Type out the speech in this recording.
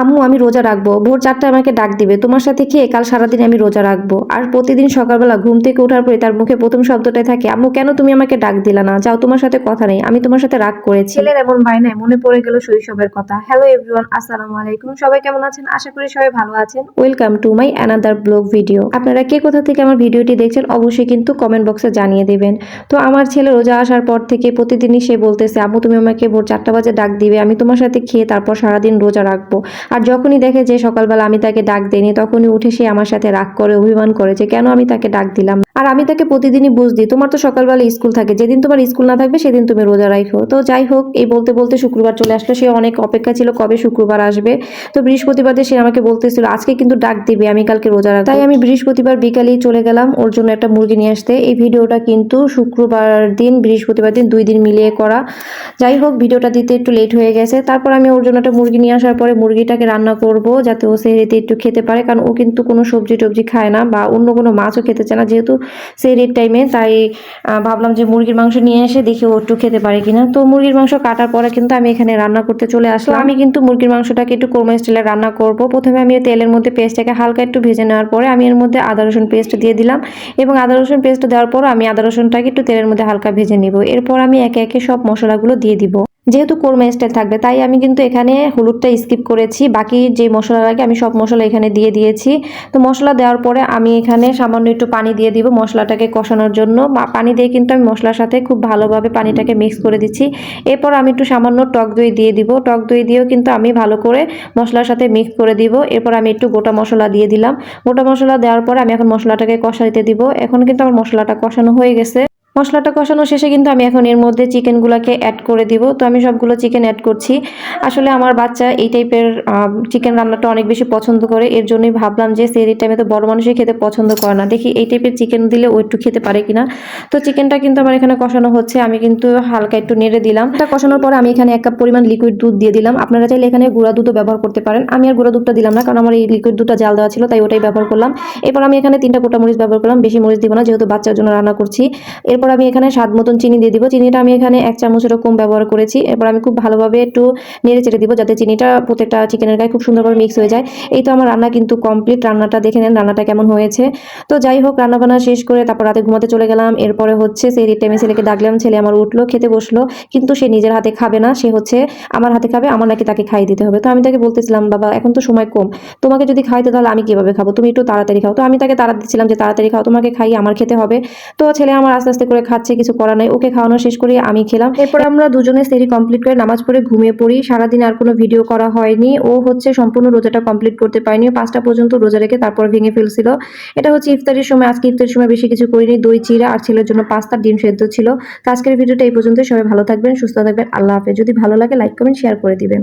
আম্মু আমি রোজা রাখবো, ভোর 4টায় আমাকে ডাক দিবে, তোমার সাথে খেয়ে কাল সারাদিন আমি রোজা রাখবো। আর প্রতিদিন সকালবেলা ঘুম থেকে ওঠার পরে তার মুখে প্রথম শব্দটাই থাকে, আম্মু কেন তুমি আমাকে ডাক দিলা না, যাও তোমার সাথে কথা নেই, আমি তোমার সাথে রাগ করেছি। ছেলের এমন বায়নায় মনে পড়ে গেল শৈশবের কথা। হ্যালো এভরিওয়ান, আসসালামু আলাইকুম, সবাই কেমন আছেন? আশা করি সবাই ভালো আছেন। Welcome to my another blog video. আপনারা কে কোথা থেকে আমার ভিডিওটি দেখছেন অবশ্যই কিন্তু কমেন্ট বক্সে জানিয়ে দেবেন। তো আমার ছেলে রোজা আসার পর থেকে প্রতিদিনই সে বলতেছে, আম্মু তুমি আমাকে ভোর 4টা বাজে ডাক দিবে, আমি তোমার সাথে খেয়ে তারপর সারাদিন রোজা রাখবো। আর যখনই দেখে যে সকালবেলা আমি তাকে ডাক দেইনি, তখনই উঠে সে আমার সাথে রাগ করে, অভিমান করে যে কেন আমি তাকে ডাক দিলাম। আর আমি তাকে প্রতিদিনই বুঝ দিই, তোমার তো সকালবেলা স্কুল থাকে, যেদিন তোমার স্কুল না থাকবে সেদিন তুমি রোজা রাখো। তো যাই হোক, এই বলতে বলতে শুক্রবার চলে আসলো। সে অনেক অপেক্ষা ছিল কবে শুক্রবার আসবে। তো বৃহস্পতিবার সে আমাকে বলতেছিল আজকে কিন্তু ডাক দিবে, আমি কালকে রোজা রাখবো। তাই আমি বৃহস্পতিবার বিকালেই চলে গেলাম ওর জন্য একটা মুরগি নিয়ে আসতে। এই ভিডিওটা কিন্তু শুক্রবার দিন বৃহস্পতিবার দিন 2 দিন মিলিয়ে করা। যাই হোক, ভিডিওটা দিতে একটু লেট হয়ে গেছে। তারপর আমি ওর জন্য একটা মুরগি নিয়ে আসার পরে মুরগিটাকে রান্না করব যাতে ও সেহরিতে একটু খেতে পারে, কারণ ও কিন্তু কোনো সবজি টবজি খায় না বা অন্য কোনো মাছও খেতে চায় না যেহেতু সেহরির টাইমে। তাই ভাবলাম যে মুরগির মাংস নিয়ে এসে দেখি ও একটু খেতে পারে কিনা। তো মুরগির মাংস কাটার পরে কিন্তু আমি এখানে রান্না করতে চলে আসলাম। আমি কিন্তু মুরগির মাংসটাকে একটু কোরমা স্টাইলে রান্না করব। প্রথমে আমি তেলের মধ্যে পেস্টটাকে হালকা একটু ভেজে নেওয়ার পরে আমি এর মধ্যে আদা রসুন পেস্ট দিয়ে দিলাম, এবং আদা রসুন পেস্ট দেওয়ার পর আমি আদা রসুনটাকে একটু তেলের মধ্যে হালকা ভেজে নিব। এরপর আমি একে একে সব মশলাগুলো দিয়ে দিব। যেহেতু কোরমা স্টাইল থাকবে তাই আমি কিন্তু এখানে হলুদটা স্কিপ করেছি, বাকি যে মশলা লাগে আমি সব মশলা এখানে দিয়ে দিয়েছি। তো মশলা দেওয়ার পরে আমি এখানে সামান্য একটু পানি দিয়ে দিব মশলাটাকে কষানোর জন্য। পানি দিয়ে কিন্তু আমি মশলার সাথে খুব ভালোভাবে পানিটাকে মিক্স করে দিচ্ছি। এরপর আমি একটু সামান্য টক দই দিয়ে দিব। টক দই দিয়েও কিন্তু আমি ভালো করে মশলার সাথে মিক্স করে দিব। এরপর আমি একটু গোটা মশলা দিয়ে দিলাম। গোটা মশলা দেওয়ার পরে আমি এখন মশলাটাকে কষাইতে দিব। এখন কিন্তু আমার মশলাটা কষানো হয়ে গেছে। মশলাটা কষানো শেষে কিন্তু আমি এখন এর মধ্যে চিকেনগুলোকে অ্যাড করে দিব। তো আমি সবগুলো চিকেন অ্যাড করছি। আসলে আমার বাচ্চা এই টাইপের চিকেন রান্নাটা অনেক বেশি পছন্দ করে, এর জন্যই ভাবলাম যে সেহরির টাইমে তো বড় মানুষই খেতে পছন্দ করে না, দেখি এই টাইপের চিকেন দিলে ও একটু খেতে পারে কিনা। তো চিকেনটা কিন্তু আমার এখানে কষানো হচ্ছে, আমি কিন্তু হালকা একটু নেড়ে দিলাম। এটা কষানোর পরে আমি এখানে 1 কাপ পরিমাণ লিকুইড দুধ দিয়ে দিলাম। আপনারা চাইলে এখানে গুঁড়া দুধও ব্যবহার করতে পারেন। আমি আর গুঁড়া দুধটা দিলাম না, কারণ আমার এই লিকুইড দুধটা জাল দেওয়া ছিল তাই ওটাই ব্যবহার করলাম। এরপর আমি এখানে 3টা গোটা মরিচ ব্যবহার করলাম, বেশি মরিচ দিব না যেহেতু বাচ্চার জন্য রান্না করছি। এরপর আমি এখানে স্বাদ মতন চিনি দিয়ে দিব। চিনিটা আমি এখানে 1 চামচেরও কম ব্যবহার করেছি। এরপর আমি খুব ভালোভাবে একটু নেড়ে চেড়ে দিব যাতে চিনিটা প্রত্যেকটা চিকেনের গায়ে খুব সুন্দরভাবে মিক্স হয়ে যায়। এই তো আমার রান্না কিন্তু কমপ্লিট। রান্নাটা দেখে নেন রান্নাটা কেমন হয়েছে। তো যাই হোক, রান্না বান্না শেষ করে তারপর রাতে ঘুমাতে চলে গেলাম। এরপরে হচ্ছে সেহরির টাইমে ছেলেকে ডাকলাম, ছেলে আমার উঠলো, খেতে বসলো, কিন্তু সে নিজের হাতে খাবে না, সে হচ্ছে আমার হাতে খাবে, আমার নাকি তাকে খাইয়ে দিতে হবে। তো আমি তাকে বলতেছিলাম, বাবা এখন তো সময় কম, তোমাকে যদি খাইতে তাহলে আমি কিভাবে খাবো, তুমি একটু তাড়াতাড়ি খাও। তো আমি তাকে তাড়া দিচ্ছিলাম যে তাড়াতাড়ি খাও, তোমাকে খাইয়ে আমার খেতে হবে। তো ছেলে আমার আস্তে আস্তে করে খাচ্ছে, কিছু করার নাই, ওকে খাওয়ানো শেষ করে আমি খেলাম। এরপর আমরা দুজনে সেহরি কমপ্লিট করে নামাজ পড়ে ঘুমিয়ে পড়ি। সারাদিন আর কোনো ভিডিও করা হয়নি। ও হচ্ছে সম্পূর্ণ রোজাটা কমপ্লিট করতে পারেনি, 5টা পর্যন্ত রোজা রেখে তারপর ভেঙে ফেলছিল। এটা হচ্ছে ইফতারের সময়। আজকে ইফতারের সময় বেশি কিছু করিনি, দই চিড়া আর ছেলের জন্য পাস্তা ডিম সেদ্ধ ছিল। তো আজকের ভিডিওটা এই পর্যন্ত। সবাই ভালো থাকবেন, সুস্থ থাকবেন, আল্লাহ হাফেজ। যদি ভালো লাগে লাইক কমেন্ট শেয়ার করে দিবেন।